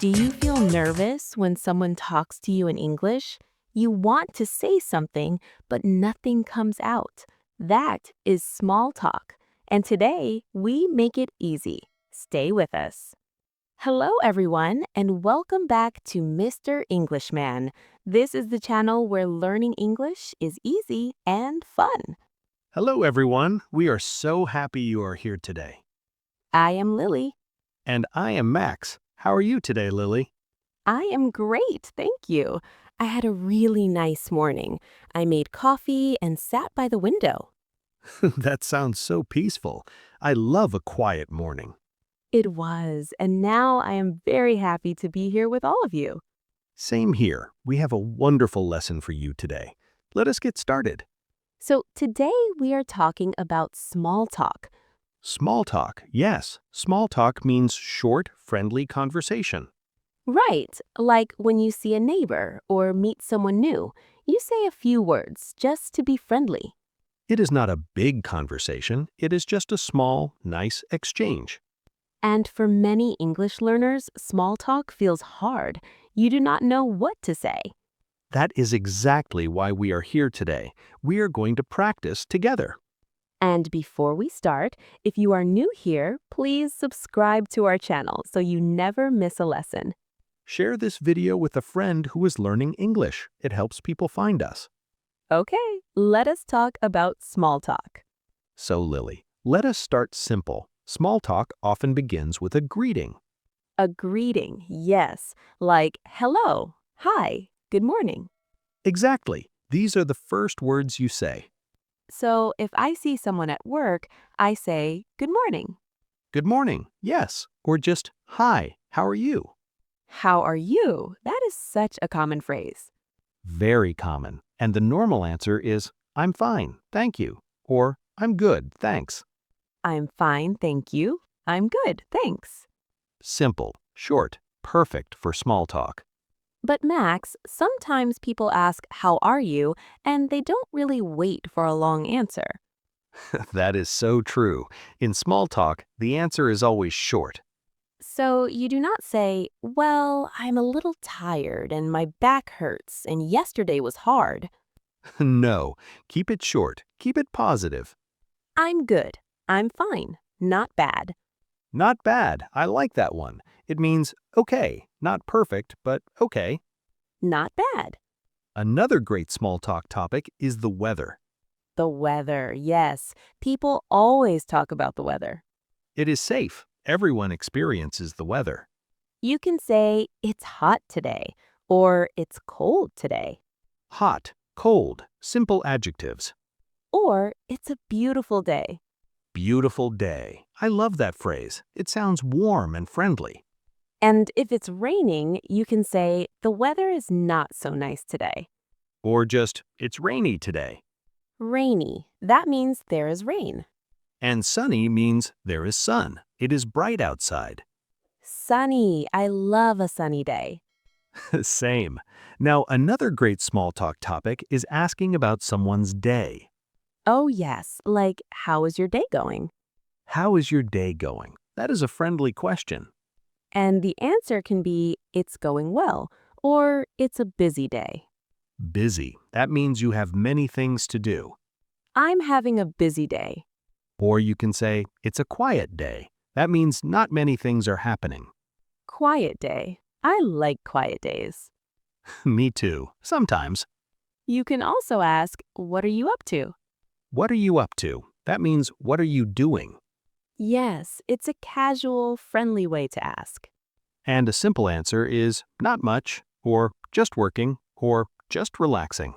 Do you feel nervous when someone talks to you in English? You want to say something, but nothing comes out. That is small talk. And today, we make it easy. Stay with us. Hello, everyone, and welcome back to Mr. Englishman. This is the channel where learning English is easy and fun. Hello, everyone. We are so happy you are here today. I am Lily. And I am Max. How are you today, Lily? I am great, thank you. I had a really nice morning. I made coffee and sat by the window. That sounds so peaceful. I love a quiet morning. It was, and now I am very happy to be here with all of you. Same here. We have a wonderful lesson for you today. Let us get started. So today we are talking about small talk. Small talk. Yes, small talk means short, friendly conversation. Right, like when you see a neighbor or meet someone new, you say a few words just to be friendly. It is not a big conversation. It is just a small, nice exchange. And for many English learners, small talk feels hard. You do not know what to say. That is exactly why we are here today. We are going to practice together. And before we start, if you are new here, please subscribe to our channel so you never miss a lesson. Share this video with a friend who is learning English. It helps people find us. Okay, let us talk about small talk. So, Lily, let us start simple. Small talk often begins with a greeting. A greeting, yes, like hello, hi, good morning. Exactly. These are the first words you say. So if I see someone at work, I say good morning. Good morning, yes, or just hi, how are you? How are you? That is such a common phrase. Very common. And the normal answer is I'm fine, thank you, or I'm good, thanks. I'm fine, thank you. I'm good, thanks. Simple, short, perfect for small talk. But Max, sometimes people ask, how are you? And they don't really wait for a long answer. That is so true. In small talk, the answer is always short. So you do not say, well, I'm a little tired and my back hurts and yesterday was hard. No, keep it short, keep it positive. I'm good. I'm fine. Not bad. Not bad, I like that one. It means okay, not perfect, but okay. Not bad. Another great small talk topic is the weather. The weather, yes. People always talk about the weather. It is safe. Everyone experiences the weather. You can say, it's hot today, or it's cold today, Hot, cold, simple adjectives. or it's a beautiful day. Beautiful day. I love that phrase. It sounds warm and friendly. And if it's raining, you can say, the weather is not so nice today. Or just, it's rainy today. Rainy, that means there is rain. And sunny means there is sun. It is bright outside. Sunny, I love a sunny day. Same. Now, another great small talk topic is asking about someone's day. Oh yes, like, how is your day going? How is your day going? That is a friendly question. And the answer can be, it's going well, or it's a busy day. Busy. That means you have many things to do. I'm having a busy day. Or you can say, it's a quiet day. That means not many things are happening. Quiet day. I like quiet days. Me too. Sometimes. You can also ask, what are you up to? What are you up to? That means, what are you doing? Yes, it's a casual, friendly way to ask. And a simple answer is, not much, or just working, or just relaxing.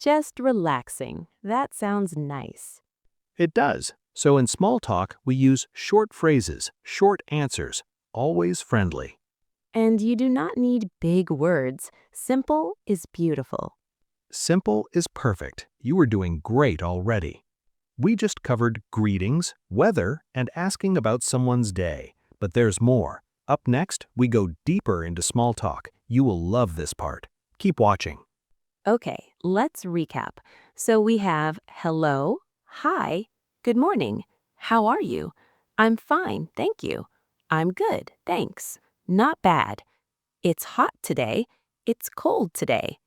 Just relaxing. That sounds nice. It does. So in small talk, we use short phrases, short answers, always friendly. And you do not need big words. Simple is beautiful. Simple is perfect. You are doing great already. We just covered greetings, weather, and asking about someone's day. But there's more. Up next, we go deeper into small talk. You will love this part. Keep watching. Okay, let's recap. So we have hello, hi, good morning, how are you? I'm fine, thank you. I'm good, thanks. Not bad. It's hot today. It's cold today.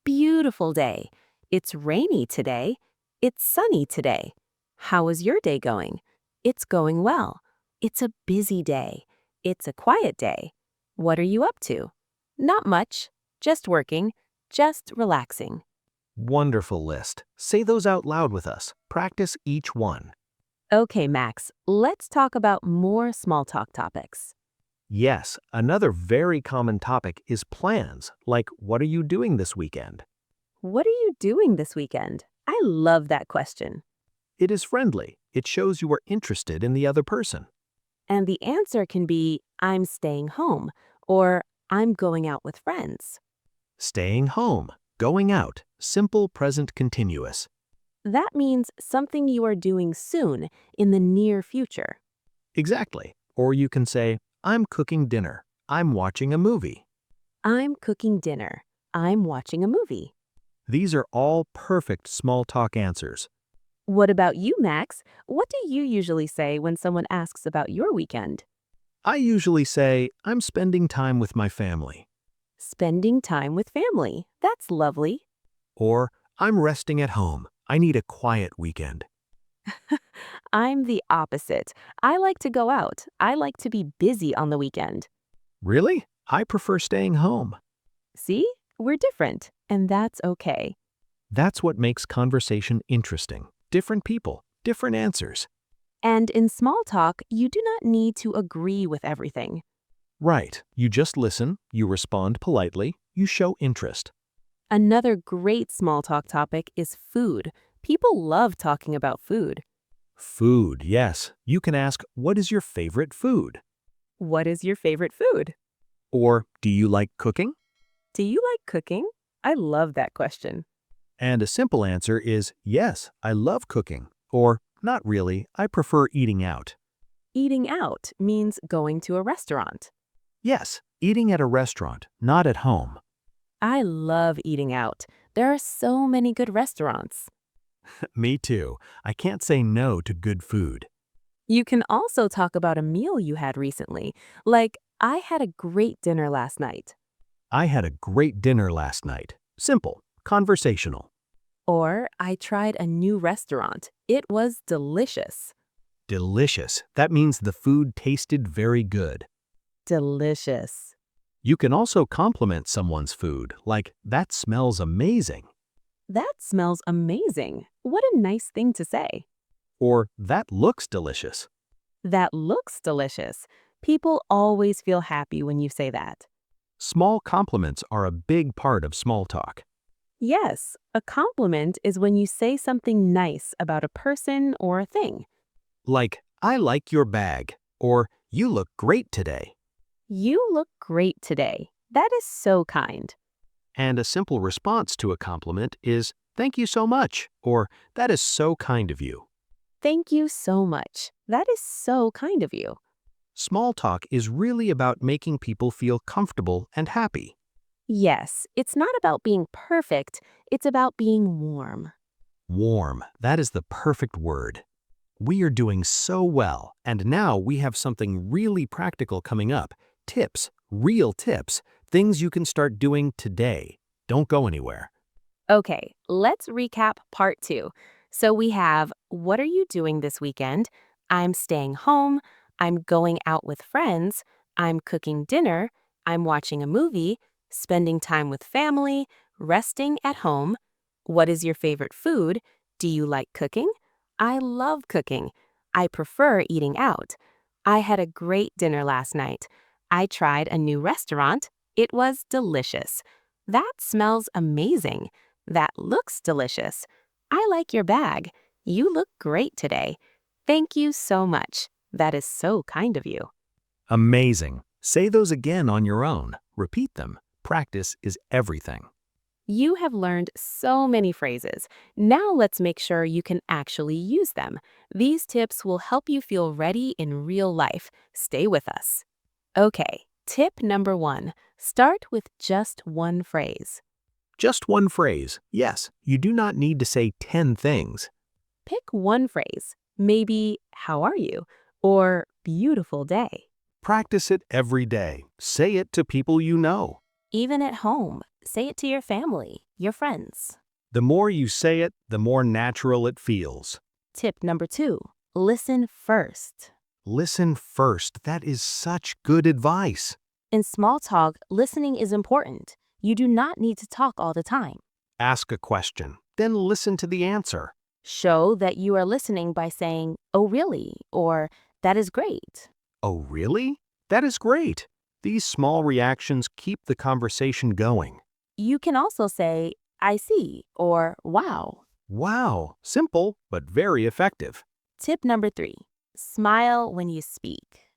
Beautiful day. It's rainy today. It's sunny today. How is your day going? It's going well. It's a busy day. It's a quiet day. What are you up to? Not much. Just working. Just relaxing. Wonderful list. Say those out loud with us. Practice each one. Okay, Max, let's talk about more small talk topics. Yes, another very common topic is plans, like what are you doing this weekend? What are you doing this weekend? I love that question. It is friendly. It shows you are interested in the other person. And the answer can be, I'm staying home, or I'm going out with friends. Staying home, going out, simple present continuous. That means something you are doing soon, in the near future. Exactly. Or you can say, I'm cooking dinner. I'm watching a movie. I'm cooking dinner. I'm watching a movie. These are all perfect small talk answers. What about you, Max? What do you usually say when someone asks about your weekend? I usually say, I'm spending time with my family. Spending time with family. That's lovely. Or, I'm resting at home. I need a quiet weekend. I'm the opposite. I like to go out. I like to be busy on the weekend. Really? I prefer staying home. See? We're different, and that's okay. That's what makes conversation interesting. Different people, different answers. And in small talk, you do not need to agree with everything. Right. You just listen, you respond politely, you show interest. Another great small talk topic is food. People love talking about food. Food, yes. You can ask, what is your favorite food? What is your favorite food? Or, do you like cooking? Do you like cooking? I love that question. And a simple answer is, yes, I love cooking. Or, not really, I prefer eating out. Eating out means going to a restaurant. Yes, eating at a restaurant, not at home. I love eating out. There are so many good restaurants. Me too. I can't say no to good food. You can also talk about a meal you had recently, like, I had a great dinner last night. I had a great dinner last night. Simple, conversational. Or, I tried a new restaurant. It was delicious. Delicious. That means the food tasted very good. Delicious. You can also compliment someone's food, like, that smells amazing. That smells amazing. What a nice thing to say. Or, that looks delicious. That looks delicious. People always feel happy when you say that. Small compliments are a big part of small talk. Yes, a compliment is when you say something nice about a person or a thing. Like, I like your bag. Or, you look great today. You look great today. That is so kind. And a simple response to a compliment is, thank you so much. Or, that is so kind of you. Thank you so much. That is so kind of you. Small talk is really about making people feel comfortable and happy. Yes, it's not about being perfect, it's about being warm. Warm, that is the perfect word. We are doing so well, and now we have something really practical coming up. Tips, real tips, things you can start doing today. Don't go anywhere. Okay, let's recap part 2. So we have, what are you doing this weekend? I'm staying home. I'm going out with friends. I'm cooking dinner. I'm watching a movie. Spending time with family. Resting at home. What is your favorite food? Do you like cooking? I love cooking. I prefer eating out. I had a great dinner last night. I tried a new restaurant. It was delicious. That smells amazing. That looks delicious. I like your bag. You look great today. Thank you so much. That is so kind of you. Amazing. Say those again on your own. Repeat them. Practice is everything. You have learned so many phrases. Now let's make sure you can actually use them. These tips will help you feel ready in real life. Stay with us. Okay, tip number 1. Start with just one phrase. Just one phrase. Yes, you do not need to say 10 things. Pick one phrase. Maybe, how are you? Or, beautiful day. Practice it every day. Say it to people you know. Even at home, say it to your family, your friends. The more you say it, the more natural it feels. Tip number 2, listen first. Listen first. That is such good advice. In small talk, listening is important. You do not need to talk all the time. Ask a question, then listen to the answer. Show that you are listening by saying, "Oh, really?" or "That is great." Oh, really? That is great. These small reactions keep the conversation going. You can also say, "I see," or "Wow." Wow, simple, but very effective. Tip number 3, smile when you speak.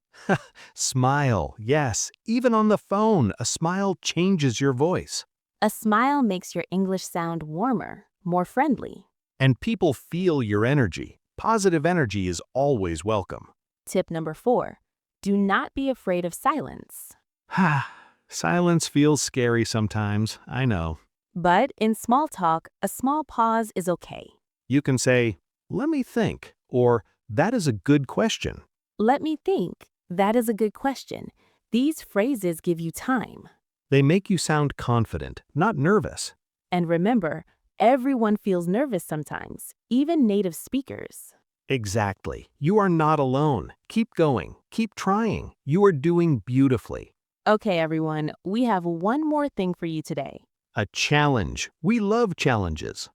Smile, yes. Even on the phone, a smile changes your voice. A smile makes your English sound warmer, more friendly. And people feel your energy. Positive energy is always welcome. Tip number 4, do not be afraid of silence. Silence feels scary sometimes, I know. But in small talk, a small pause is okay. You can say, "Let me think," or "That is a good question." Let me think. That is a good question. These phrases give you time. They make you sound confident, not nervous. And remember, everyone feels nervous sometimes, even native speakers. Exactly. You are not alone. Keep going. Keep trying. You are doing beautifully. Okay, everyone, we have one more thing for you today. A challenge. We love challenges.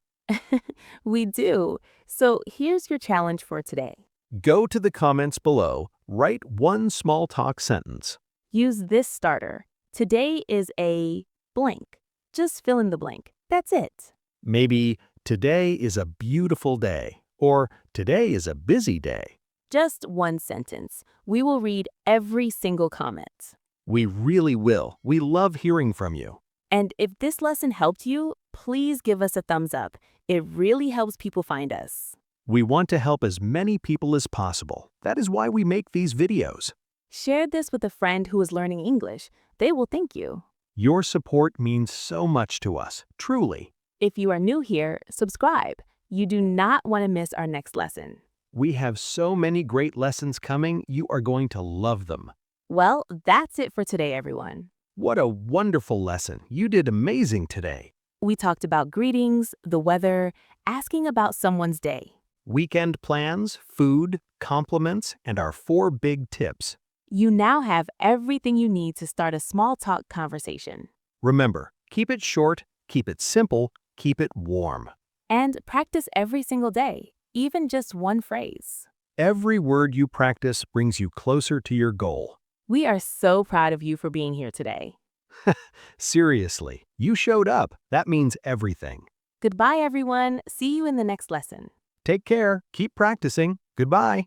We do. So here's your challenge for today. Go to the comments below, write one small talk sentence. Use this starter. Today is a blank. Just fill in the blank. That's it. Maybe, "Today is a beautiful day," or "Today is a busy day." Just one sentence. We will read every single comment. We really will. We love hearing from you. And if this lesson helped you, please give us a thumbs up. It really helps people find us. We want to help as many people as possible. That is why we make these videos. Share this with a friend who is learning English. They will thank you. Your support means so much to us, truly. If you are new here, subscribe. You do not want to miss our next lesson. We have so many great lessons coming, you are going to love them. Well, that's it for today, everyone. What a wonderful lesson. You did amazing today. We talked about greetings, the weather, asking about someone's day. Weekend plans, food, compliments, and our 4 big tips. You now have everything you need to start a small talk conversation. Remember, keep it short, keep it simple, keep it warm. And practice every single day, even just one phrase. Every word you practice brings you closer to your goal. We are so proud of you for being here today. Seriously, you showed up. That means everything. Goodbye, everyone. See you in the next lesson. Take care. Keep practicing. Goodbye.